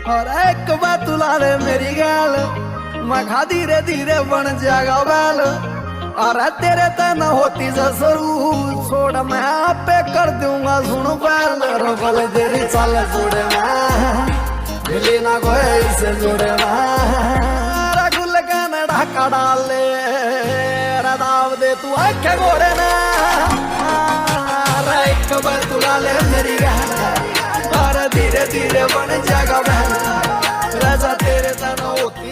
और एक बात तुला रे मेरी गाल मखा धीरे धीरे बन जाएगा बैल। और तेरे तन होती जसरू छोड़ मैं आपे कर दूंगा सुन बैल। रोबल तेरी चाल जोड़े मैं मिली ना कोई से जोड़े मैं गुल गाना ढाका डाल ले दाव दे तू आखे गोरे ना एक बार तुला ले मेरी गाल। और धीरे धीरे बन जाएगा बैल राजा तेरे तन होती